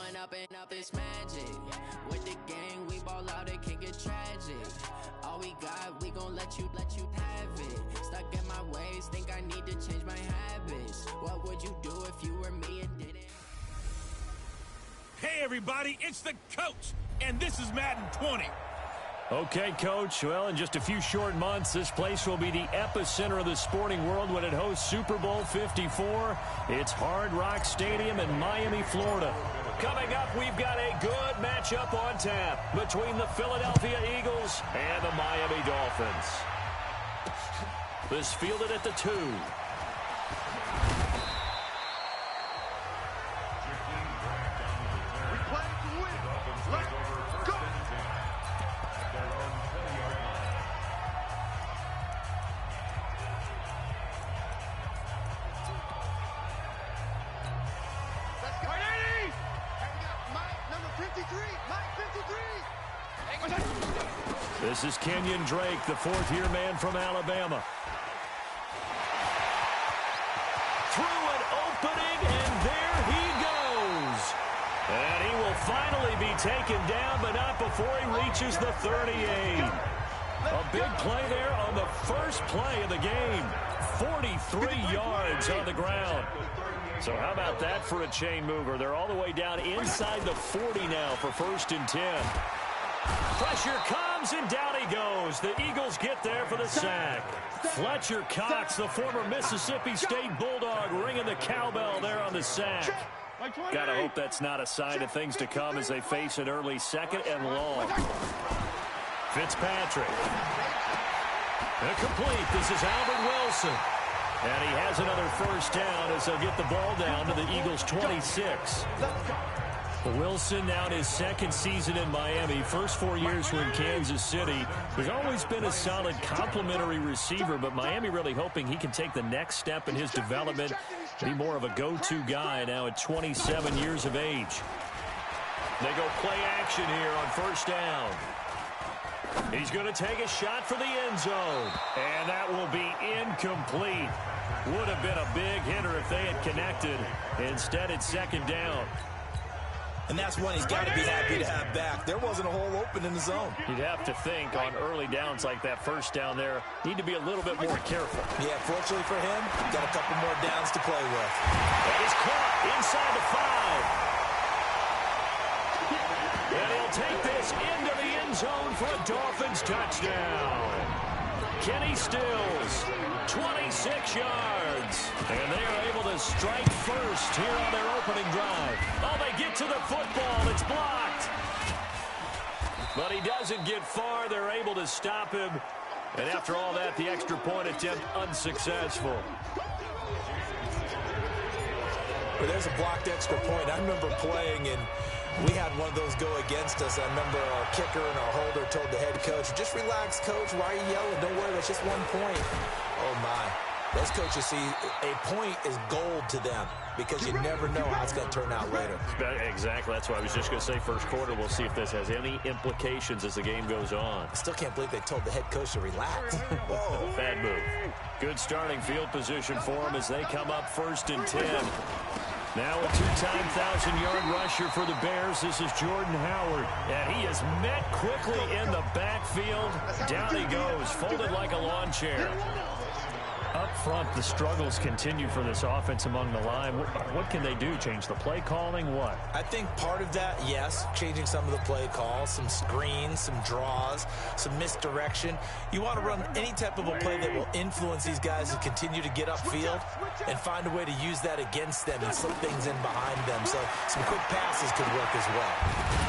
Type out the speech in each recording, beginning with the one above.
Growing up and up is magic. With the gang, we ball out, it can get tragic. All we got, we gon' let you have it. Stuck in my ways, think I need to change my habits. What would you do if you were me and didn't? Hey everybody, it's the coach, and this is Madden 20. Okay, Coach. Well, in just a few short months, this place will be the epicenter of the sporting world when it hosts Super Bowl 54. It's Hard Rock Stadium in Miami, Florida. Coming up, we've got a good matchup on tap between the Philadelphia Eagles and the Miami Dolphins. This fielded at the 2. This is Kenyon Drake, the fourth-year man from Alabama. Through an opening, and there he goes. And he will finally be taken down, but not before he reaches the 38. A big play there on the first play of the game. 43 yards on the ground. So how about that for a chain mover? They're all the way down inside the 40 now for 1st and 10. Pressure comes, and down he goes. The Eagles get there for the sack. Fletcher Cox, the former Mississippi State Bulldog, ringing the cowbell there on the sack. Gotta hope that's not a sign of things to come as they face an early 2nd and long. Fitzpatrick. Incomplete. This is Albert Wilson. And he has another first down as they'll get the ball down to the Eagles' 26. Wilson now in his 2nd season in Miami. First 4 years were in Kansas City. He's always been a solid complementary receiver, but Miami really hoping he can take the next step in his development, be more of a go-to guy now at 27 years of age. They go play action here on 1st down. He's going to take a shot for the end zone, and that will be incomplete. Would have been a big hitter if they had connected. Instead, it's 2nd down. And that's one he's got to be happy to have back. There wasn't a hole open in the zone. You'd have to think on early downs like that first down there, need to be a little bit more careful. Yeah, fortunately for him, got a couple more downs to play with. That is caught inside the 5. And he'll take this into the end zone for a Dolphins touchdown. Kenny Stills, 26 yards. And they are able to strike first here on their opening drive. Oh, they get to the football. It's blocked. But he doesn't get far. They're able to stop him. And after all that, the extra point attempt unsuccessful. But there's a blocked extra point. I remember playing, and we had one of those go against us. I remember our kicker and our holder told the head coach, just relax, coach. Why are you yelling? Don't worry, that's just 1 point. Oh, my. Those coaches see a point is gold to them because you never know how it's going to turn out later. Exactly. That's what I was just going to say. First quarter, we'll see if this has any implications as the game goes on. I still can't believe they told the head coach to relax. Whoa. Bad move. Good starting field position for them as they come up 1st and 10. Now a 2-time 1,000-yard rusher for the Bears. This is Jordan Howard. And he is met quickly in the backfield. Down he goes, folded like a lawn chair. Up front, the struggles continue for this offense among the line. What can they do? Change the play calling? What? I think part of that, yes, changing some of the play calls, some screens, some draws, some misdirection. You want to run any type of a play that will influence these guys to continue to get upfield and find a way to use that against them and slip things in behind them. So some quick passes could work as well.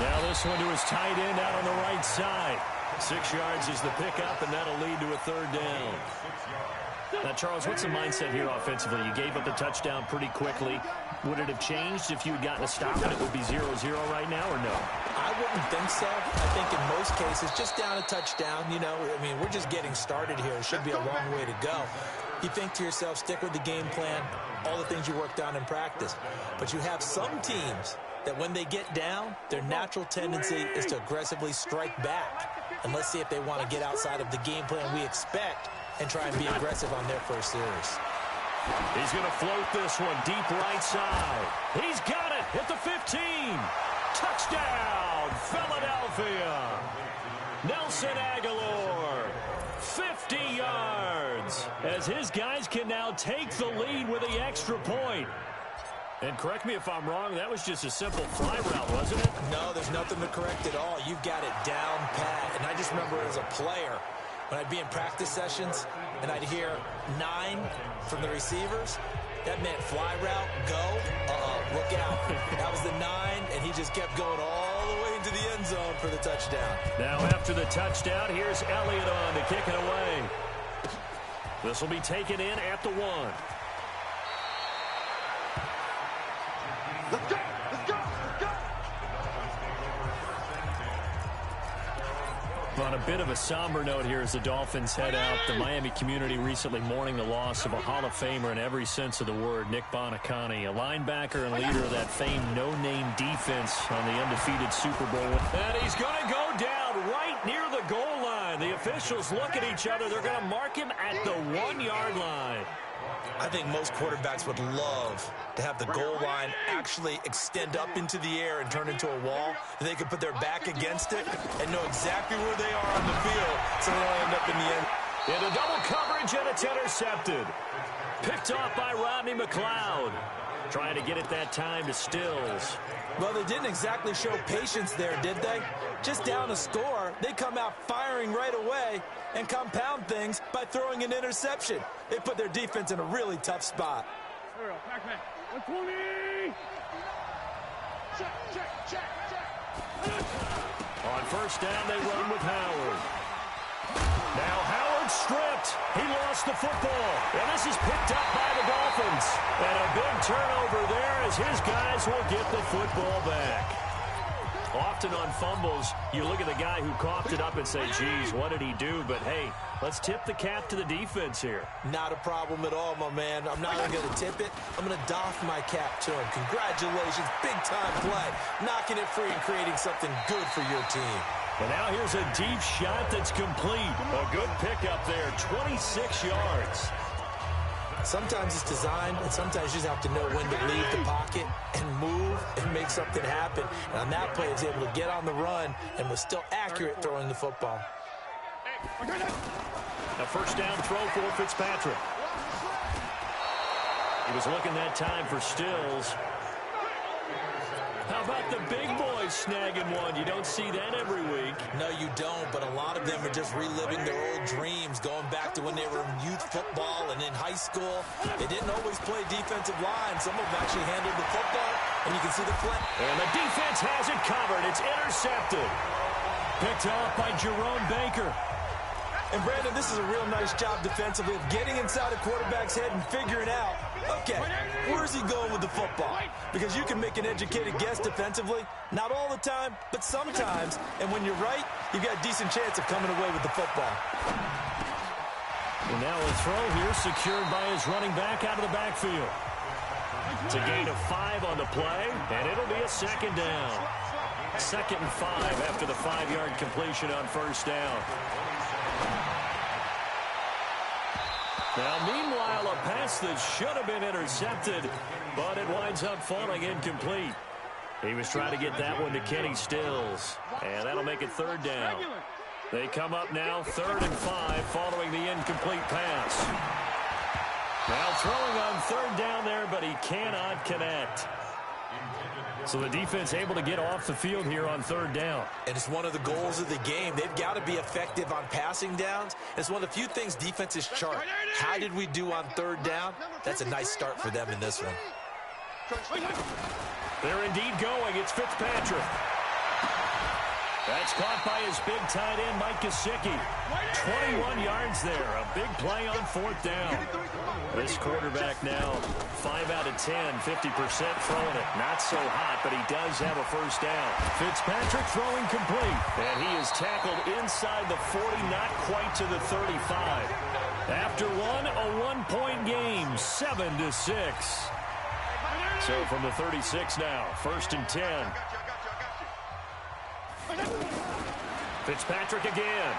Now this one to his tight end out on the right side. 6 yards is the pickup, and that'll lead to a 3rd down. Now, Charles, what's the mindset here offensively? You gave up the touchdown pretty quickly. Would it have changed if you had gotten a stop and it would be 0-0 right now, or no? I wouldn't think so. I think in most cases, just down a touchdown, you know, I mean, we're just getting started here. It should be a long way to go. You think to yourself, stick with the game plan, all the things you worked on in practice. But you have some teams that when they get down, their natural tendency is to aggressively strike back. And let's see if they want to get outside of the game plan we expect and try and be aggressive on their first series. He's going to float this one deep right side. He's got it at the 15. Touchdown, Philadelphia. Nelson Agholor, 50 yards, as his guys can now take the lead with the extra point. And correct me if I'm wrong, that was just a simple fly route, wasn't it? No, there's nothing to correct at all. You've got it down pat. And I just remember as a player, when I'd be in practice sessions and I'd hear 9 from the receivers, that meant fly route, go, look out. That was the 9, and he just kept going all the way into the end zone for the touchdown. Now after the touchdown, here's Elliott on to kick it away. This will be taken in at the 1. Let's go! Let's go! Let's go! On a bit of a somber note here as the Dolphins head out, the Miami community recently mourning the loss of a Hall of Famer in every sense of the word, Nick Buoniconti, a linebacker and leader of that famed no-name defense on the undefeated Super Bowl. And he's going to go down right near the goal line. The officials look at each other. They're going to mark him at the 1-yard line. I think most quarterbacks would love to have the goal line actually extend up into the air and turn into a wall. They could put their back against it and know exactly where they are on the field so they don't end up in the end. Into double coverage, and it's intercepted. Picked off by Rodney McLeod. Trying to get it that time to Stills. Well, they didn't exactly show patience there, did they? Just down a score, they come out firing right away and compound things by throwing an interception. They put their defense in a really tough spot. On first down, they run with Howard. Now Howard stripped. He lost the football. And this is picked up by the Dolphins. And a big turnover there as his guys will get the football back. Often on fumbles, you look at the guy who coughed it up and say, geez, what did he do? But, hey, let's tip the cap to the defense here. Not a problem at all, my man. I'm not only going to tip it, I'm going to doff my cap to him. Congratulations, big-time play. Knocking it free and creating something good for your team. And now here's a deep shot that's complete. A good pickup there, 26 yards. Sometimes it's designed, and sometimes you just have to know when to leave the pocket and move and make something happen. And on that play, he was able to get on the run and was still accurate throwing the football. A first down throw for Fitzpatrick. He was looking that time for Stills. How about the big boys snagging one? You don't see that every week. No, you don't, but a lot of them are just reliving their old dreams, going back to when they were in youth football and in high school. They didn't always play defensive line. Some of them actually handled the football, and you can see the play. And the defense has it covered. It's intercepted. Picked off by Jerome Baker. And, Brandon, this is a real nice job defensively of getting inside a quarterback's head and figuring out, okay, where's he going with the football? Because you can make an educated guess defensively, not all the time, but sometimes. And when you're right, you've got a decent chance of coming away with the football. And now a throw here secured by his running back out of the backfield. It's a gain of 5 on the play, and it'll be a second down. 2nd and 5 after the 5-yard completion on first down. Now, meanwhile, a pass that should have been intercepted, but it winds up falling incomplete. He was trying to get that one to Kenny Stills, and that'll make it 3rd down. They come up now 3rd and 5 following the incomplete pass. Now throwing on 3rd down there, but he cannot connect. So the defense able to get off the field here on 3rd down. And it's one of the goals of the game. They've got to be effective on passing downs. It's one of the few things defenses chart. How did we do on 3rd down? That's a nice start for them in this one. They're indeed going. It's Fitzpatrick. That's caught by his big tight end, Mike Gesicki. 21 yards there. A big play on 4th down. This quarterback now, 5 out of 10, 50% throwing it. Not so hot, but he does have a first down. Fitzpatrick throwing complete. And he is tackled inside the 40, not quite to the 35. After one, a 1-point game, 7-6. So from the 36 now, 1st and 10. Fitzpatrick again.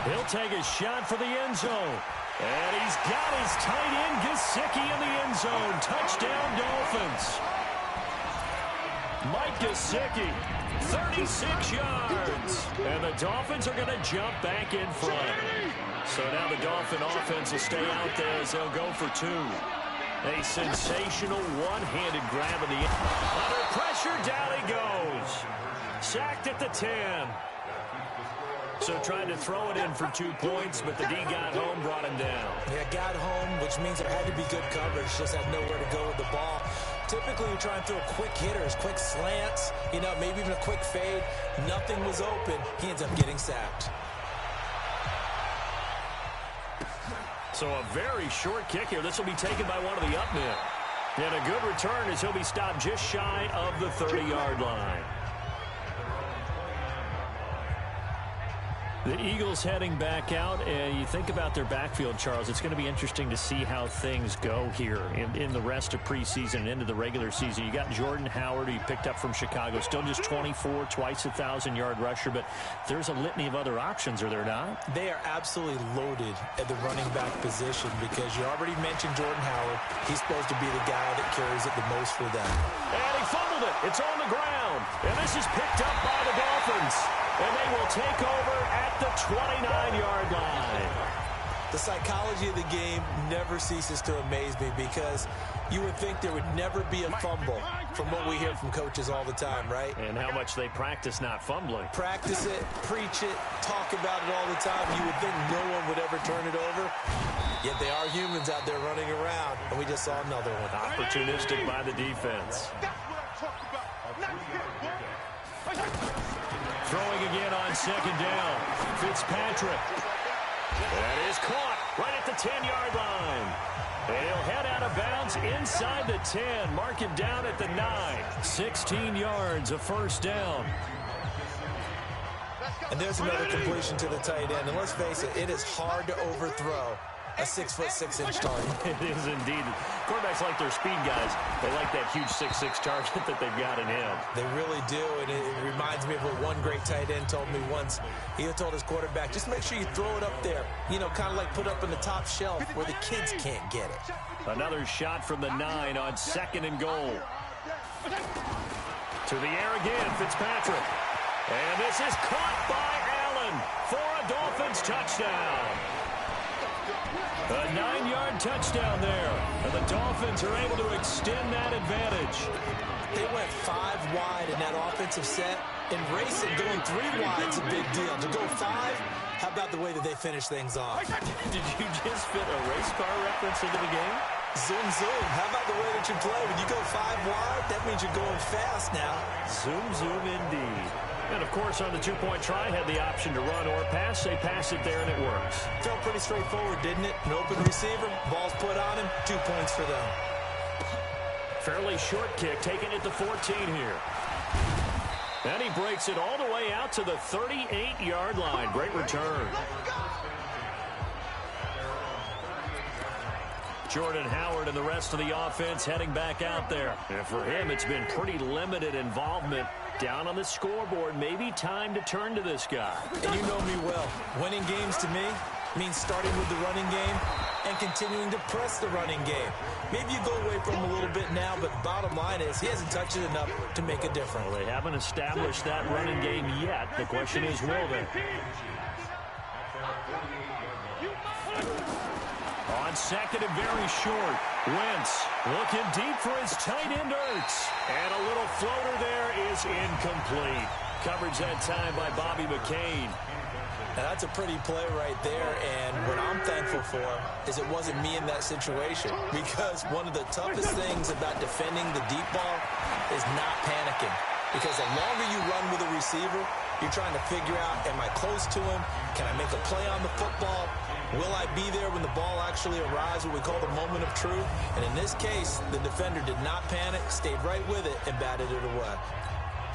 He'll take a shot for the end zone. And he's got his tight end, Gesicki, in the end zone. Touchdown, Dolphins. Mike Gesicki, 36 yards. And the Dolphins are going to jump back in front. So now the Dolphin offense will stay out there as they'll go for two. A sensational one-handed grab of the end. Under pressure, down he goes. Sacked at the 10. So trying to throw it in for 2 points, but the D got home, brought him down. Yeah, got home, which means there had to be good coverage. Just had nowhere to go with the ball. Typically, you try and throw quick hitters, quick slants, maybe even a quick fade. Nothing was open. He ends up getting sacked. So a very short kick here. This will be taken by one of the up men. And a good return as he'll be stopped just shy of the 30-yard line. The Eagles heading back out, and you think about their backfield, Charles, it's going to be interesting to see how things go here in the rest of preseason and into the regular season. You got Jordan Howard, who you picked up from Chicago, still just 24, twice 1,000-yard rusher, but there's a litany of other options, are there not? They are absolutely loaded at the running back position because you already mentioned Jordan Howard. He's supposed to be the guy that carries it the most for them. And he fumbled it. It's on the ground. And this is picked up by the Dolphins. And they will take over at the 29-yard line. The psychology of the game never ceases to amaze me because you would think there would never be a fumble from what we hear from coaches all the time, right? And how much they practice not fumbling. Practice it, preach it, talk about it all the time. You would think no one would ever turn it over. Yet they are humans out there running around, and we just saw another one. Opportunistic by the defense. Throwing again on second down. Fitzpatrick. That is caught right at the 10-yard line. And he'll head out of bounds inside the 10. Mark him down at the 9. 16 yards, a first down. And there's another completion to the tight end. And let's face it, it is hard to overthrow a 6'6" target. It is indeed. Quarterbacks like their speed guys. They like that huge 6'6" target that they've got in him. They really do, and it reminds me of what one great tight end told me once. He told his quarterback, just make sure you throw it up there. Kind of like put up on the top shelf where the kids can't get it. Another shot from the 9 on second and goal. To the air again, Fitzpatrick. And this is caught by Allen for a Dolphins touchdown. A 9-yard touchdown there. And the Dolphins are able to extend that advantage. They went 5 wide in that offensive set. And racing, going 3 wide is a big deal. To go 5, how about the way that they finish things off? Did you just fit a race car reference into the game? Zoom, zoom. How about the way that you play? When you go 5 wide, that means you're going fast now. Zoom, zoom indeed. And, of course, on the two-point try, had the option to run or pass. They pass it there, and it works. Felt pretty straightforward, didn't it? An open receiver, ball's put on him, 2 points for them. Fairly short kick, taking it to 14 here. And he breaks it all the way out to the 38-yard line. Great return. Jordan Howard and the rest of the offense heading back out there. And for him, it's been pretty limited involvement. Down on the scoreboard, maybe time to turn to this guy. And you know me well. Winning games to me means starting with the running game and continuing to press the running game. Maybe you go away from him a little bit now, but bottom line is he hasn't touched it enough to make a difference. Well, they haven't established that running game yet. The question is, will they? On second and very short, Wentz looking deep for his tight end Ertz. And a little floater there is incomplete. Coverage that time by Bobby McCain. Now that's a pretty play right there, and what I'm thankful for is it wasn't me in that situation, because one of the toughest things about defending the deep ball is not panicking. Because the longer you run with a receiver, you're trying to figure out, am I close to him? Can I make a play on the football? Will I be there when the ball actually arrives, what we call the moment of truth? And in this case, the defender did not panic, stayed right with it, and batted it away.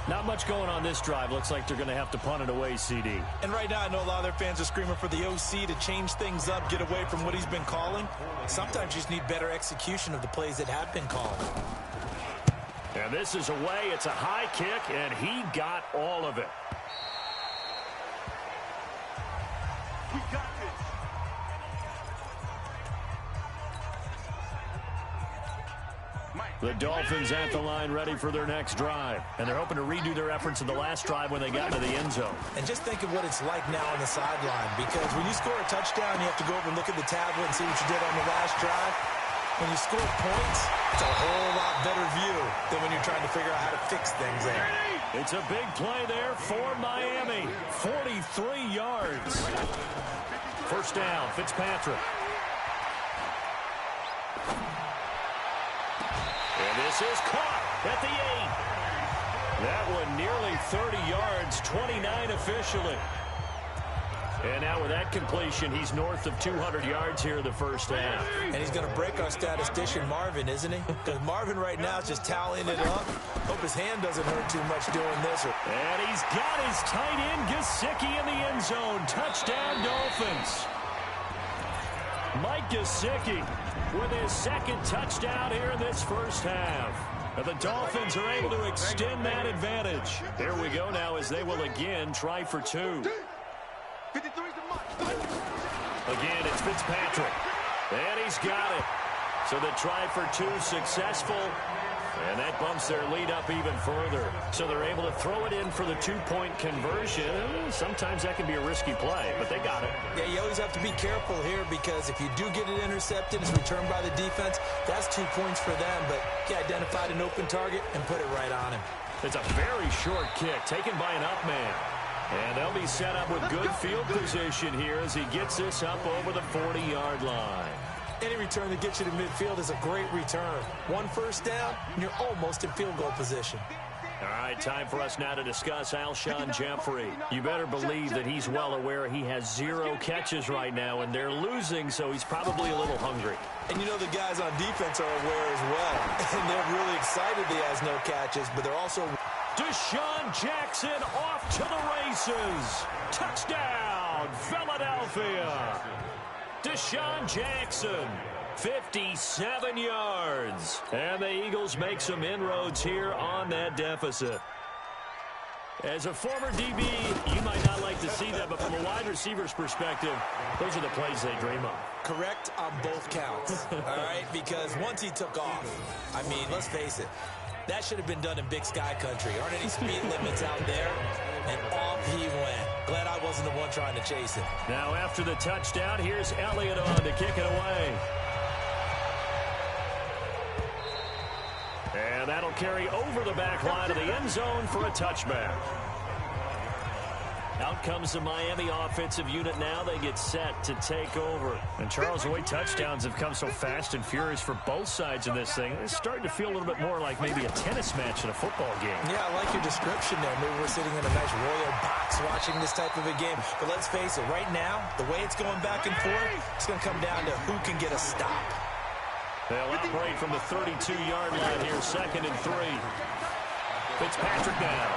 Not much going on this drive. Looks like they're going to have to punt it away, CD. And right now, I know a lot of their fans are screaming for the OC to change things up, get away from what he's been calling. Sometimes you just need better execution of the plays that have been called. And this is away. It's a high kick, and he got all of it. The Dolphins at the line ready for their next drive. And they're hoping to redo their efforts in the last drive when they got into the end zone. And just think of what it's like now on the sideline, because when you score a touchdown, you have to go over and look at the tablet and see what you did on the last drive. When you score points, it's a whole lot better view than when you're trying to figure out how to fix things there. It's a big play there for Miami. 43 yards. First down, Fitzpatrick. And this is caught at the 8. That one nearly 30 yards, 29 officially. And now with that completion, he's north of 200 yards here in the first half. And he's going to break our statistician Marvin, isn't he? Because Marvin right now is just tallying it up. Hope his hand doesn't hurt too much doing this. And he's got his tight end Gesicki in the end zone. Touchdown, Dolphins. Mike Gesicki with his second touchdown here in this first half. And the Dolphins are able to extend that advantage. Here we go now as they will again try for 2. Again, it's Fitzpatrick. And he's got it. So the try for 2 successful. And that bumps their lead up even further. So they're able to throw it in for the 2-point conversion. Sometimes that can be a risky play, but they got it. Yeah, you always have to be careful here, because if you do get it intercepted, it's returned by the defense, that's 2 points for them. But he identified an open target and put it right on him. It's a very short kick taken by an up man. And they'll be set up with good field position here as he gets this up over the 40-yard line. Any return that gets you to midfield is a great return. 1 first down, and you're almost in field goal position. All right, time for us now to discuss Alshon Jeffrey. You better believe that he's well aware he has 0 catches right now, and they're losing, so he's probably a little hungry. And you know the guys on defense are aware as well. And they're really excited he has no catches, but they're also... Deshaun Jackson off to the races. Touchdown, Philadelphia. Deshaun Jackson, 57 yards. And the Eagles make some inroads here on that deficit. As a former DB, you might not like to see that, but from a wide receiver's perspective, those are the plays they dream of. Correct on both counts, all right? Because once he took off, I mean, let's face it, that should have been done in Big Sky country. Aren't any speed limits out there? And off he went. Glad I wasn't the one trying to chase him. Now after the touchdown, here's Elliott on to kick it away. And that'll carry over the back line of the end zone for a touchback. Out comes the Miami offensive unit now. They get set to take over. And Charles, the way touchdowns have come so fast and furious for both sides in this thing, it's starting to feel a little bit more like maybe a tennis match in a football game. Yeah, I like your description there. Maybe we're sitting in a nice royal box watching this type of a game. But let's face it, right now, the way it's going back and forth, it's going to come down to who can get a stop. They'll operate from the 32-yard line here, 2nd and 3. Fitzpatrick now.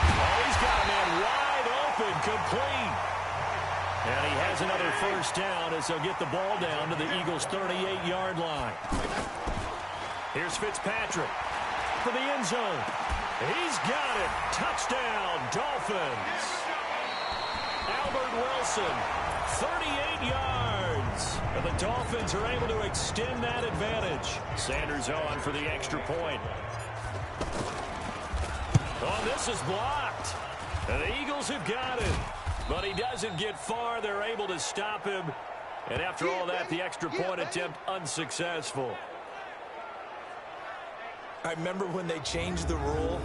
Oh, he's got a man wide open, complete. And he has another first down as they'll get the ball down to the Eagles' 38-yard line. Here's Fitzpatrick for the end zone. He's got it. Touchdown, Dolphins. Albert Wilson, 38 yards. And the Dolphins are able to extend that advantage. Sanders on for the extra point. Oh, this is blocked. And the Eagles have got it. But he doesn't get far. They're able to stop him. And after all that, the extra point attempt unsuccessful. I remember when they changed the rule,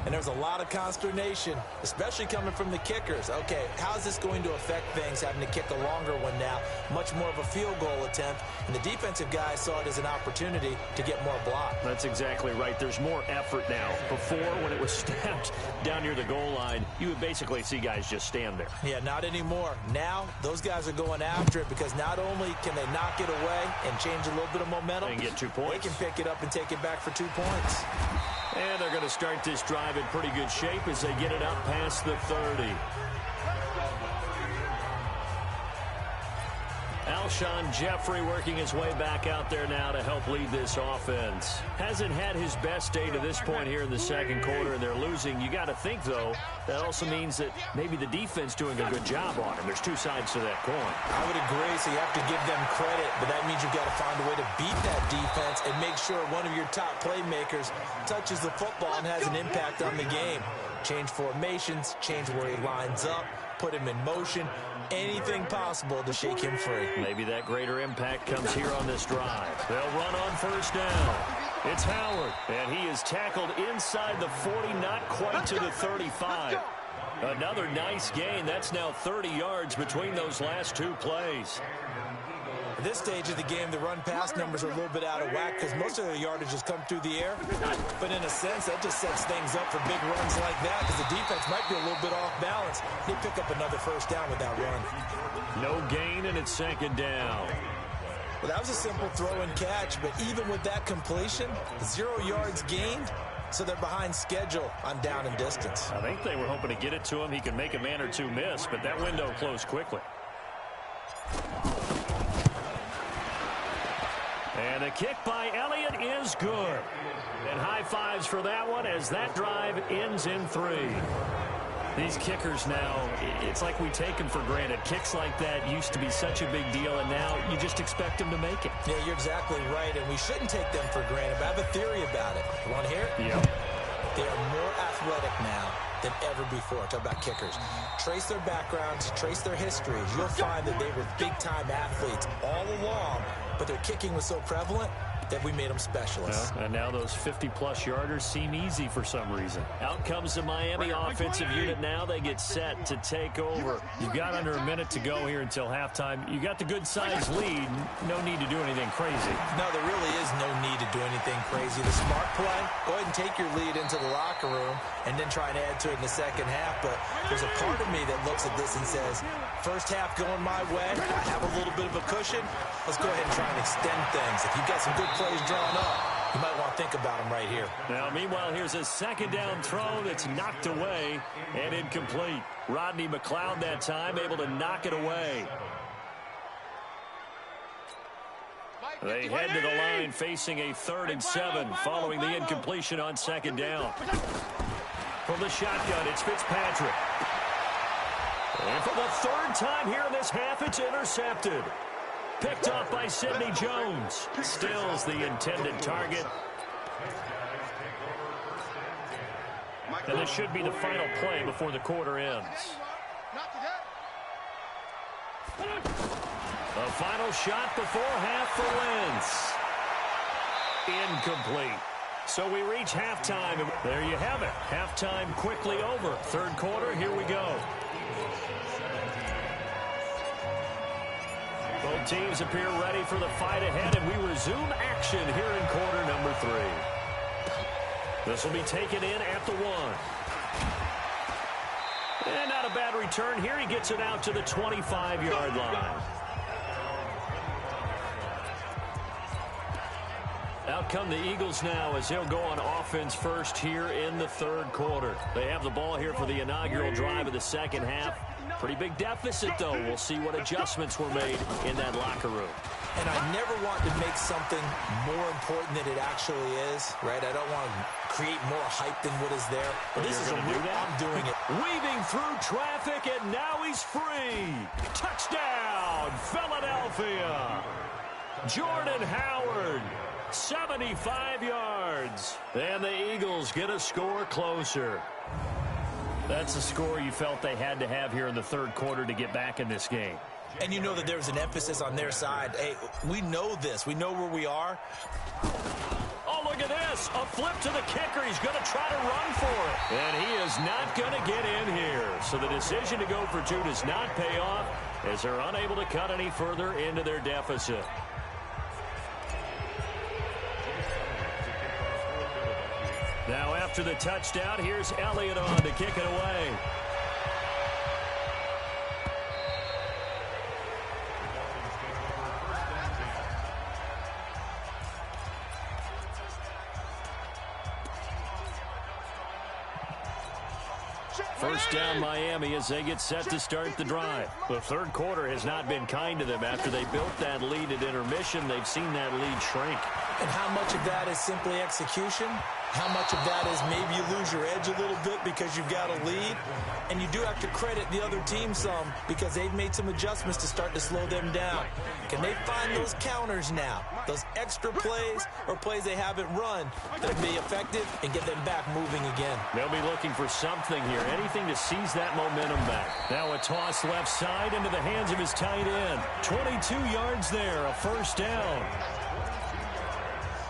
and there was a lot of consternation, especially coming from the kickers. Okay, how's this going to affect things, having to kick a longer one now? Much more of a field goal attempt, and the defensive guys saw it as an opportunity to get more block. That's exactly right. There's more effort now. Before, when it was snapped down near the goal line, you would basically see guys just stand there. Yeah, not anymore. Now, those guys are going after it because not only can they knock it away and change a little bit of momentum, and get 2 points. They can pick it up and take it back for 2 points. And they're going to start this drive in pretty good shape as they get it up past the 30. Alshon Jeffrey working his way back out there now to help lead this offense. Hasn't had his best day to this point here in the second quarter, and they're losing. You got to think, though, that also means that maybe the defense doing a good job on him. There's two sides to that coin. I would agree, so you have to give them credit, but that means you've got to find a way to beat that defense and make sure one of your top playmakers touches the football and has an impact on the game. Change formations, change where he lines up, put him in motion, anything possible to shake him free. Maybe that greater impact comes here on this drive. They'll run on first down. It's Howard, and he is tackled inside the 40, not quite to the 35. Another nice gain. That's now 30 yards between those last two plays. At this stage of the game, the run-pass numbers are a little bit out of whack because most of their yardage has come through the air. But in a sense, that just sets things up for big runs like that because the defense might be a little bit off balance. They pick up another first down with that run. No gain, and it's second down. Well, that was a simple throw and catch, but even with that completion, 0 yards gained, so they're behind schedule on down and distance. I think they were hoping to get it to him. He could make a man or two miss, but that window closed quickly. And the kick by Elliott is good. And high fives for that one as that drive ends in 3. These kickers now, it's like we take them for granted. Kicks like that used to be such a big deal, and now you just expect them to make it. Yeah, you're exactly right, and we shouldn't take them for granted, but I have a theory about it. You want to hear it? Yeah. They are more athletic now than ever before. Talk about kickers. Trace their backgrounds, trace their histories. You'll find that they were big-time athletes all along, but their kicking was so prevalent that we made them specialists. Well, and now those 50-plus yarders seem easy for some reason. Out comes the Miami offensive unit now. They get set to take over. You've got under a minute to go here until halftime. You got the good-sized lead. No need to do anything crazy. No, there really is no need to do anything crazy. The smart play, go ahead and take your lead into the locker room and then try and add to it in the second half. But there's a part of me that looks at this and says, first half going my way, I have a little bit of a cushion. Let's go ahead and try and extend things. If you've got some good plays drawn up, you might want to think about them right here. Now, meanwhile, here's a second down throw that's knocked away and incomplete. Rodney McLeod that time able to knock it away. They head to the line facing a 3rd and 7 following the incompletion on second down. From the shotgun, it's Fitzpatrick. And for the 3rd time here in this half, it's intercepted. Picked off by Sidney Jones. Stills the intended target. And this should be the final play before the quarter ends. The final shot before half for Wentz. Incomplete. So we reach halftime, and there you have it. Halftime quickly over. 3rd quarter, here we go. Both teams appear ready for the fight ahead, and we resume action here in quarter number 3. This will be taken in at the 1. And not a bad return here. He gets it out to the 25-yard line. Out come the Eagles now as they'll go on offense first here in the 3rd quarter. They have the ball here for the inaugural drive of the second half. Pretty big deficit, though. We'll see what adjustments were made in that locker room. And I never want to make something more important than it actually is, right? I don't want to create more hype than what is there. But this is I'm doing it. Weaving through traffic, and now he's free. Touchdown, Philadelphia. Jordan Howard, 75 yards. And the Eagles get a score closer. That's a score you felt they had to have here in the 3rd quarter to get back in this game. And you know that there's an emphasis on their side. Hey, we know this. We know where we are. Oh, look at this. A flip to the kicker. He's going to try to run for it. And he is not going to get in here. So the decision to go for 2 does not pay off as they're unable to cut any further into their deficit. Now after the touchdown, here's Elliott on to kick it away. First down Miami as they get set to start the drive. The third quarter has not been kind to them. After they built that lead at intermission, they've seen that lead shrink. And how much of that is simply execution? How much of that is maybe you lose your edge a little bit because you've got a lead? And you do have to credit the other team some because they've made some adjustments to start to slow them down. Can they find those counters now, those extra plays or plays they haven't run that be effective and get them back moving again? They'll be looking for something here, anything to seize that momentum back. Now a toss left side into the hands of his tight end. 22 yards there, a first down.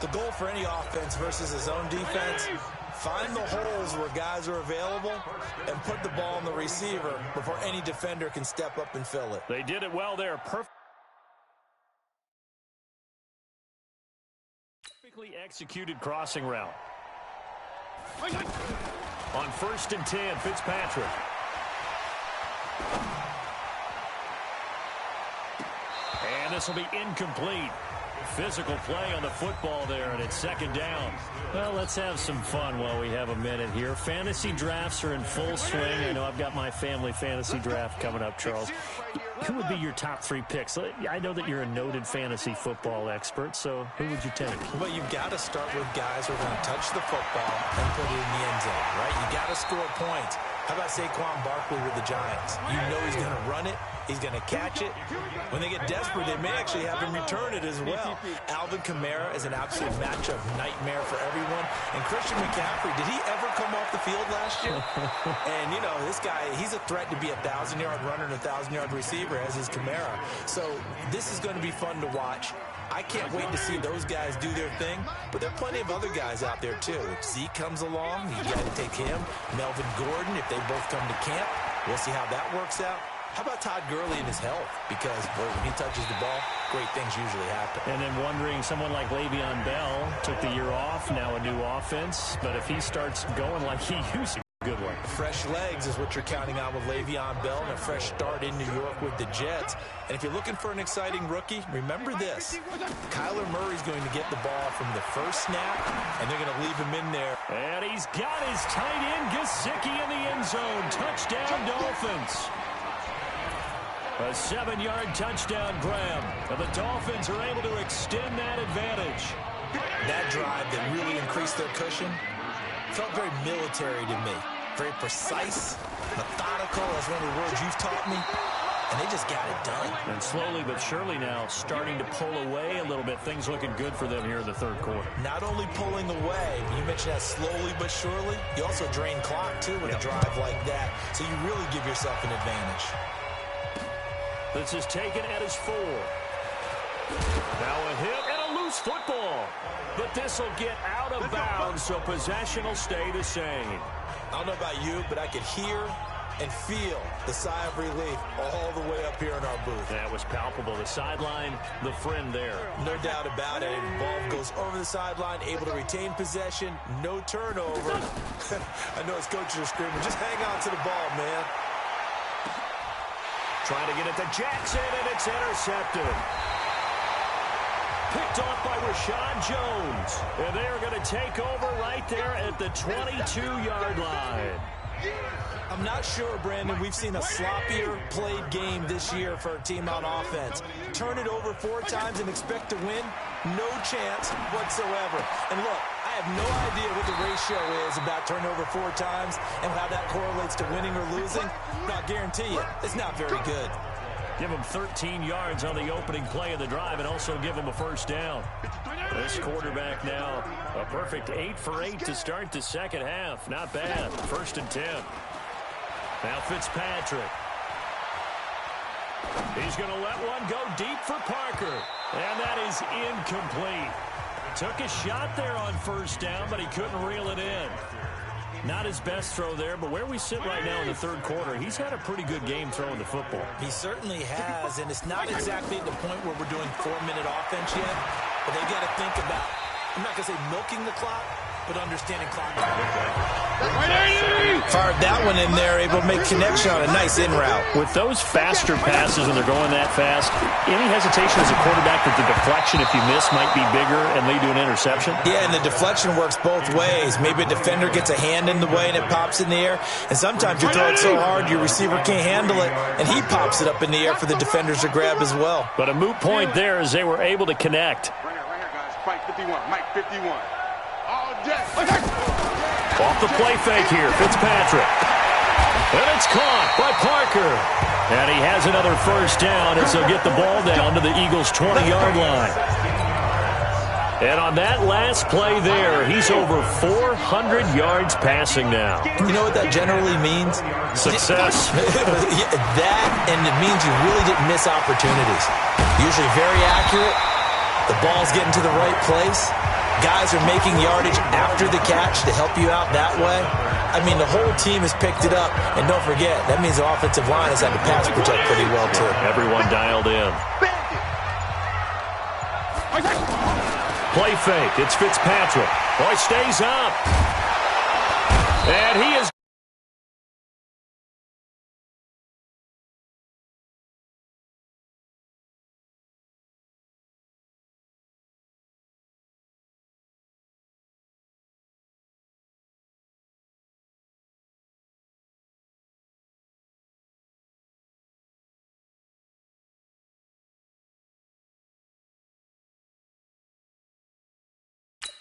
The goal for any offense versus his own defense, find the holes where guys are available and put the ball on the receiver before any defender can step up and fill it. They did it well there. Perfectly executed crossing route. On 1st and 10, Fitzpatrick. And this will be incomplete. Physical play on the football there, and it's second down. Well, let's have some fun while we have a minute here. Fantasy drafts are in full swing. I know I've got my family fantasy draft coming up, Charles. Who would be your top 3 picks? I know that you're a noted fantasy football expert, so who would you take? Well, you've got to start with guys who are going to touch the football and put it in the end zone, right? You got to score points. How about Saquon Barkley with the Giants? You know he's going to run it. He's going to catch it. When they get desperate, they may actually have him return it as well. Alvin Kamara is an absolute matchup nightmare for everyone. And Christian McCaffrey, did he ever come off the field last year? And, you know, this guy, he's a threat to be a 1,000-yard runner and a 1,000-yard receiver, as is Kamara. So this is going to be fun to watch. I can't wait to see those guys do their thing, but there are plenty of other guys out there, too. If Zeke comes along, you got to take him. Melvin Gordon, if they both come to camp, we'll see how that works out. How about Todd Gurley and his health? Because, boy, when he touches the ball, great things usually happen. And then wondering, someone like Le'Veon Bell took the year off, now a new offense. But if he starts going like he used to, good one. Fresh legs is what you're counting on with Le'Veon Bell and a fresh start in New York with the Jets. And if you're looking for an exciting rookie, remember this. Kyler Murray's going to get the ball from the first snap, and they're going to leave him in there. And he's got his tight end, Gesicki, in the end zone. Touchdown, Dolphins. A 7-yard touchdown grab. And the Dolphins are able to extend that advantage. That drive that really increased their cushion felt very military to me. Very precise, methodical. That's one of the words you've taught me. And they just got it done. And slowly but surely now starting to pull away a little bit. Things looking good for them here in the third quarter. Not only pulling away, you mentioned that slowly but surely, you also drain clock, too, with a drive like that. So you really give yourself an advantage. This is taken at his 4. Now a hit and a loose football. But this will get out of bounds, so possession will stay the same. I don't know about you, but I could hear and feel the sigh of relief all the way up here in our booth. That was palpable. The sideline, the friend there. No doubt about it. Ball goes over the sideline, able to retain possession, no turnover. I know his coaches are screaming, just hang on to the ball, man. Trying to get it to Jackson, and it's intercepted. Picked off by Rashad Jones. And they're going to take over right there at the 22-yard line. I'm not sure, Brandon, we've seen a sloppier played game this year for a team on offense. Turn it over 4 times and expect to win? No chance whatsoever. And look, I have no idea what the ratio is about turnover 4 times and how that correlates to winning or losing. But I'll guarantee you, it's not very good. Give them 13 yards on the opening play of the drive and also give them a first down. This quarterback now, a perfect 8 for 8 to start the second half. Not bad. 1st and 10. Now Fitzpatrick. He's going to let one go deep for Parker. And that is incomplete. Took a shot there on first down, but he couldn't reel it in. Not his best throw there, but where we sit right now in the third quarter, he's had a pretty good game throwing the football. He certainly has, and it's not exactly at the point where we're doing 4-minute offense yet, but they got to think about, I'm not going to say milking the clock, but understanding clock. Fired that one in there, able to make connection on a nice in route. With those faster passes when they're going that fast, any hesitation as a quarterback that the deflection, if you miss, might be bigger and lead to an interception? Yeah, and the deflection works both ways. Maybe a defender gets a hand in the way and it pops in the air, and sometimes you throw it so hard your receiver can't handle it, and he pops it up in the air for the defenders to grab as well. But a moot point there as they were able to connect. Right here, guys. Mike 51. Mike 51. All day. Off the play fake here, Fitzpatrick. And it's caught by Parker. And he has another first down as he'll get the ball down to the Eagles' 20-yard line. And on that last play there, he's over 400 yards passing now. You know what that generally means? Success. That, and it means you really didn't miss opportunities. Usually very accurate. The ball's getting to the right place. Guys are making yardage after the catch to help you out that way. I mean, the whole team has picked it up. And don't forget, that means the offensive line has had to pass protect pretty well, too. Everyone dialed in. Play fake. It's Fitzpatrick. Oh, he stays up. And he is...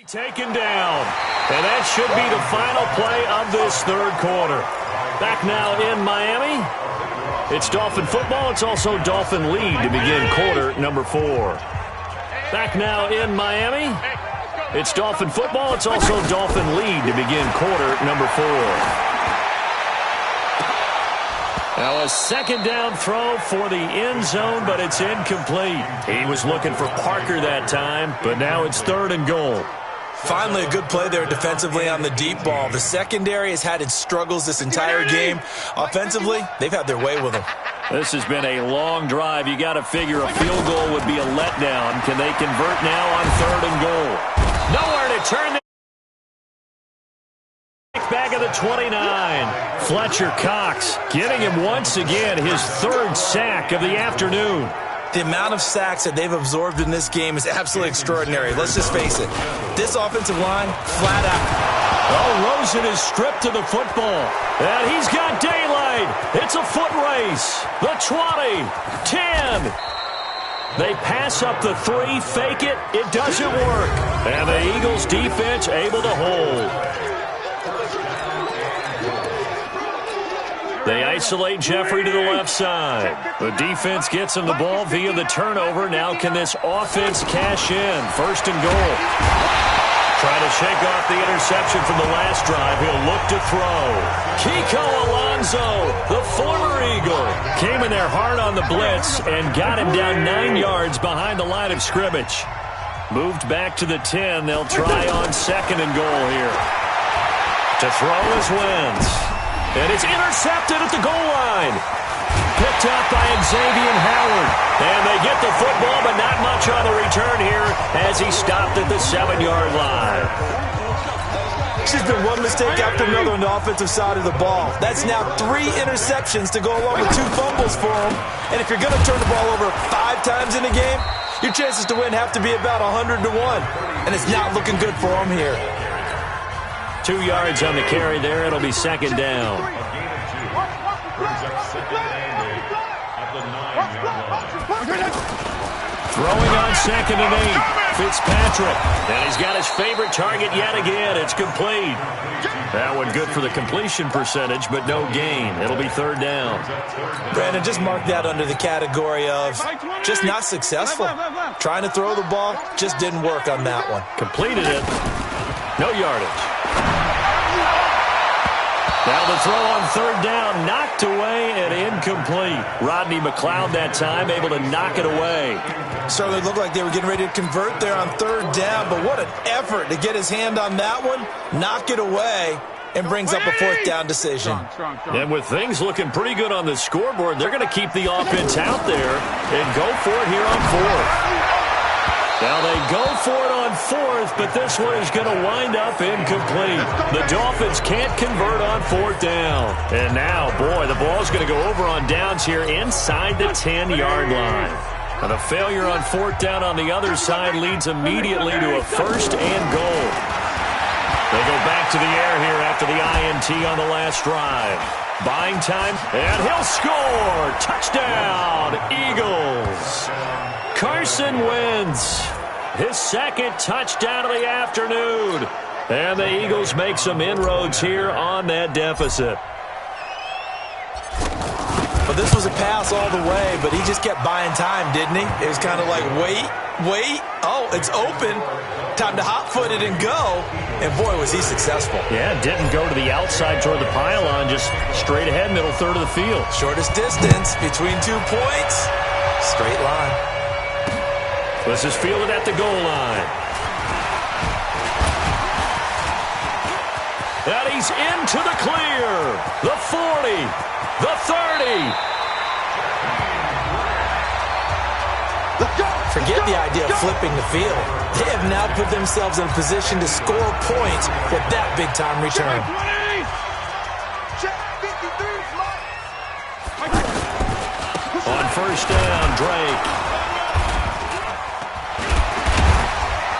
taken down. And that should be the final play of this third quarter. Back now in Miami. It's Dolphin football. It's also Dolphin lead to begin quarter number 4. Back now in Miami. It's Dolphin football. It's also Dolphin lead to begin quarter number 4. Now a second down throw for the end zone, but it's incomplete. He was looking for Parker that time, but now it's 3rd and goal. Finally, a good play there defensively on the deep ball. The secondary has had its struggles this entire game. Offensively, they've had their way with them. This has been a long drive. You got to figure a field goal would be a letdown. Can they convert now on 3rd and goal? Nowhere to turn. Back of the 29. Fletcher Cox getting him once again his 3rd sack of the afternoon. The amount of sacks that they've absorbed in this game is absolutely extraordinary. Let's just face it. This offensive line, flat out. Oh, Rosen is stripped to the football. And he's got daylight. It's a foot race. The 20, 10. They pass up the 3, fake it. It doesn't work. And the Eagles defense able to hold. They isolate Jeffrey to the left side. The defense gets him the ball via the turnover. Now can this offense cash in? 1st and goal. Trying to shake off the interception from the last drive. He'll look to throw. Kiko Alonso, the former Eagle, came in there hard on the blitz and got him down 9 yards behind the line of scrimmage. Moved back to the 10. They'll try on 2nd and goal here. To throw is Wentz. And it's intercepted at the goal line. Picked up by Xavier Howard. And they get the football, but not much on the return here as he stopped at the 7-yard line. It's just been one mistake after another on the offensive side of the ball. That's now 3 interceptions to go along with 2 fumbles for him. And if you're going to turn the ball over 5 times in a game, your chances to win have to be about 100 to 1. And it's not looking good for him here. 2 yards on the carry there. It'll be 2nd down. Throwing on 2nd and 8. Fitzpatrick. And he's got his favorite target yet again. It's complete. That one good for the completion percentage, but no gain. It'll be 3rd down. Brandon, just mark that under the category of just not successful. Trying to throw the ball, just didn't work on that one. Completed it. No yardage. Now the throw on 3rd down, knocked away and incomplete. Rodney McLeod that time able to knock it away. Certainly looked like they were getting ready to convert there on 3rd down, but what an effort to get his hand on that one, knock it away, and brings up a 4th down decision. And with things looking pretty good on the scoreboard, they're going to keep the offense out there and go for it here on 4th. Now they go for it on fourth, but this one is going to wind up incomplete. The Dolphins can't convert on fourth down. And now, boy, the ball's going to go over on downs here inside the 10-yard line. And a failure on fourth down on the other side leads immediately to a first and goal. They go back to the air here after the INT on the last drive. Buying time, and he'll score! Touchdown, Eagles! Carson Wentz, his second touchdown of the afternoon. And the Eagles make some inroads here on that deficit. But this was a pass all the way, but he just kept buying time, didn't he? It was kind of like, wait. Oh, it's open. Time to hot-foot it and go. And, boy, was he successful. Yeah, didn't go to the outside toward the pylon, just straight ahead, middle third of the field. Shortest distance between 2 points. Straight line. This is fielded at the goal line. And he's into the clear. The 40. The 30. Forget the idea of flipping the field. They have now put themselves in a position to score points with that big-time return. On first down, Drake.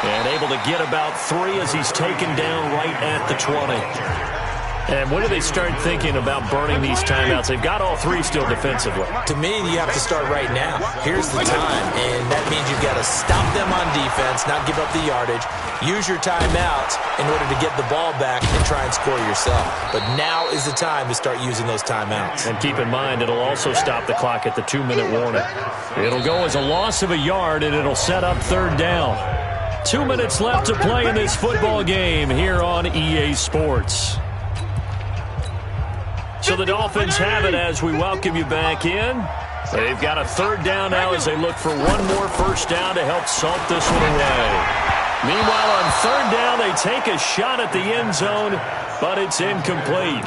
And able to get about 3 as he's taken down right at the 20. And when do they start thinking about burning these timeouts? They've got all 3 still defensively. To me, you have to start right now. Here's the time, and that means you've got to stop them on defense, not give up the yardage, use your timeouts in order to get the ball back and try and score yourself. But now is the time to start using those timeouts. And keep in mind, it'll also stop the clock at the 2-minute warning. It'll go as a loss of a yard, and it'll set up third down. 2 minutes left to play in this football game here on EA Sports. So the Dolphins have it as we welcome you back in. They've got a third down now as they look for one more first down to help salt this one away. Meanwhile, on third down, they take a shot at the end zone, but it's incomplete.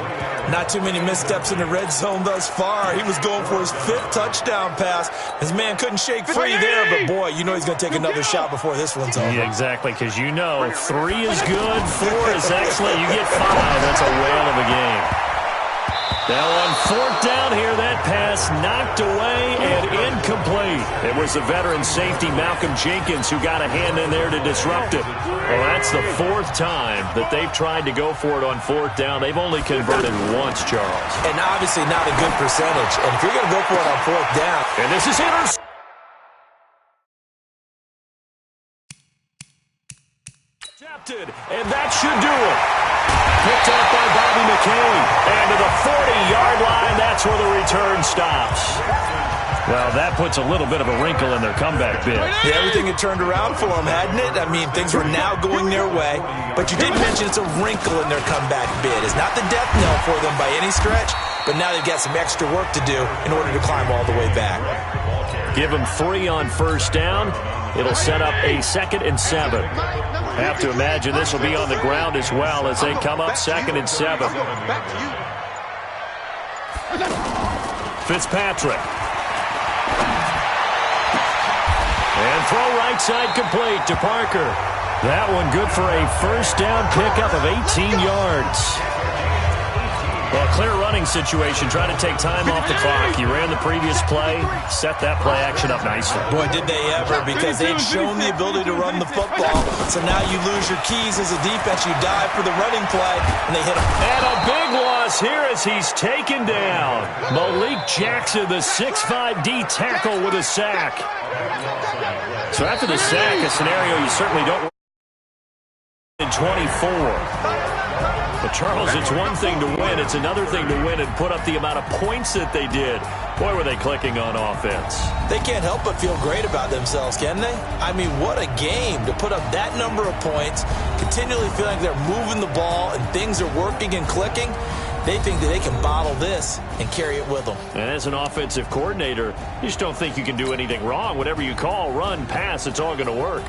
Not too many missteps in the red zone thus far. He was going for his 5th touchdown pass. His man couldn't shake free there, but boy, you know he's going to take another shot before this one's over. Yeah, exactly, because you know 3 is good, 4 is excellent. You get 5, that's a whale of a game. Now on fourth down here, that pass knocked away and incomplete. It was the veteran safety Malcolm Jenkins who got a hand in there to disrupt it. Well, that's the 4th time that they've tried to go for it on fourth down. They've only converted once, Charles. And obviously not a good percentage. And if you're going to go for it on fourth down. And this is intercepted. And that should do it. Picked up by Bobby McCain. And to the 40-yard line, that's where the return stops. Well, that puts a little bit of a wrinkle in their comeback bid. Yeah, everything had turned around for them, hadn't it? I mean, things were now going their way. But you didn't mention it's a wrinkle in their comeback bid. It's not the death knell for them by any stretch, but now they've got some extra work to do in order to climb all the way back. Give them 3 on first down. It'll set up a 2nd and 7. Have to imagine this will be on the ground as well as they come up 2nd and 7. Fitzpatrick. And throw right side complete to Parker. That one good for a first down pickup of 18 yards. Well, clear running situation, trying to take time off the clock. He ran the previous play, set that play action up nicely. Boy, did they ever, because they'd shown the ability to run the football. So now you lose your keys as a defense. You dive for the running play, and they hit him. And a big loss here as he's taken down. Malik Jackson, the 6'5" D tackle with a sack. So after the sack, a scenario you certainly don't in 24. But, Charles, it's one thing to win. It's another thing to win and put up the amount of points that they did. Boy, were they clicking on offense. They can't help but feel great about themselves, can they? I mean, what a game to put up that number of points, continually feeling like they're moving the ball and things are working and clicking. They think that they can bottle this and carry it with them. And as an offensive coordinator, you just don't think you can do anything wrong. Whatever you call, run, pass, it's all going to work.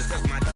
just cause my